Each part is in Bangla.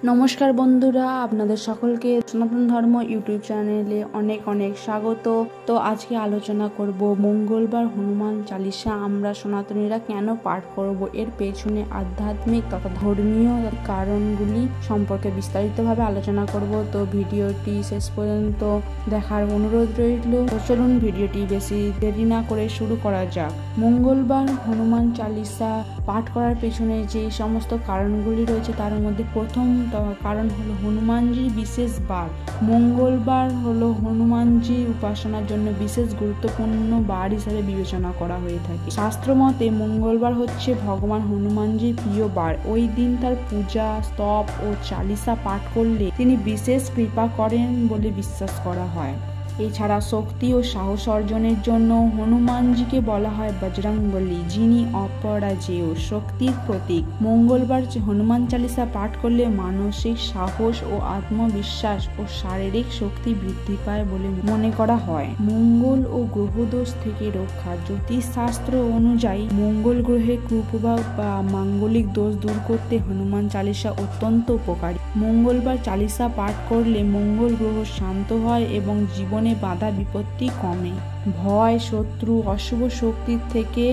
নমস্কার বন্ধুরা, আপনাদের সকলকে সনাতন ধর্ম ইউটিউব চ্যানেলে অনেক অনেক স্বাগত। তো আজকে আলোচনা করব মঙ্গলবার হনুমান চালিসা আমরা সনাতনীরা কেন পাঠ করব, এর পেছনে আধ্যাত্মিক তথা ধর্মীয় কারণগুলি সম্পর্কে বিস্তারিতভাবে আলোচনা করব। তো ভিডিওটি শেষ পর্যন্ত দেখার অনুরোধ রইল। চলুন ভিডিওটি বেশি দেরি না করে শুরু করা যাক। মঙ্গলবার হনুমান চালিসা পাঠ করার পেছনে যে সমস্ত কারণগুলি রয়েছে তার মধ্যে প্রথম কারণ হলো হনুমানজির বিশেষ বার। মঙ্গলবার হলো হনুমানজির উপাসনার জন্য বিশেষ গুরুত্বপূর্ণ বার হিসেবে বিবেচনা করা হয়ে থাকে। শাস্ত্র মতে মঙ্গলবার হচ্ছে ভগবান হনুমানজির প্রিয় বার। ওই দিন তার পূজা, স্তব ও চালিসা পাঠ করলে তিনি বিশেষ কৃপা করেন বলে বিশ্বাস করা হয়। এছাড়া শক্তি ও সাহস অর্জনের জন্য হনুমানজিকে বলা হয় বজরংবলী, যিনি অপরাজেয় শক্তির প্রতীক। মঙ্গলবার হনুমান চালিসা পাঠ করলে মানসিক সাহস ও আত্মবিশ্বাস ও শারীরিক শক্তি বৃদ্ধি পায় বলে মনে করা হয়। মঙ্গল ও গ্রহদোষ থেকে রক্ষা। জ্যোতিষ শাস্ত্র অনুযায়ী মঙ্গল গ্রহের কুপ্রভাব বা মাঙ্গলিক দোষ দূর করতে হনুমান চালিসা অত্যন্ত উপকারী। মঙ্গলবার চালিসা পাঠ করলে মঙ্গল গ্রহ শান্ত হয় এবং জীবনে বাধা বিপত্তি কমে। ভয়, শত্রু, অশুভ শক্তির থেকে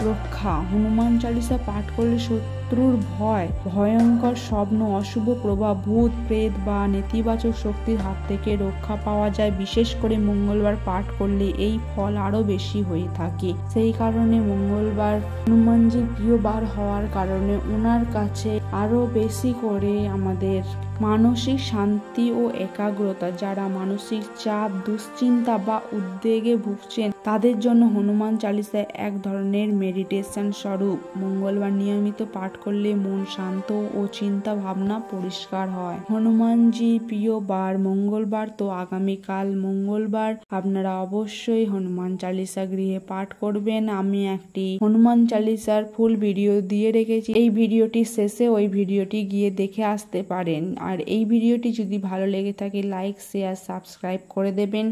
রক্ষা। হনুমান চালিসা পাঠ করলে শত্রুর ভয়, ভয়ঙ্কর স্বপ্ন, অশুভ প্রভাব, ভূত প্রেত বা নেতিবাচক শক্তির হাত থেকে রক্ষা পাওয়া যায়। বিশেষ করে মঙ্গলবার পাঠ করলে এই ফল আরো বেশি হয়ে থাকে। সেই কারণে মঙ্গলবার হনুমানজির প্রিয় বার হওয়ার কারণে ওনার কাছে আরো বেশি করে আমাদের মানসিক শান্তি ও একাগ্রতা, যারা মানসিক চাপ, দুশ্চিন্তা বা উদ্বেগে ভুগছেন তাদের জন্য হনুমান চালিসা এক ধরনের মেডিটেশন স্বরূপ। মঙ্গলবার নিয়মিত পাঠ করলে মন শান্ত ও চিন্তা ভাবনা পরিষ্কার হয়। হনুমানজির প্রিয় বার মঙ্গলবার, তো আগামীকাল মঙ্গলবার আপনারা অবশ্যই হনুমান চালিসা গৃহে পাঠ করবেন। আমি একটি হনুমান চালিসার ফুল ভিডিও দিয়ে রেখেছি, এই ভিডিওটির শেষে ওই ভিডিওটি গিয়ে দেখে আসতে পারেন। আর এই ভিডিওটি যদি ভালো লেগে থাকে লাইক, শেয়ার, সাবস্ক্রাইব করে দেবেন।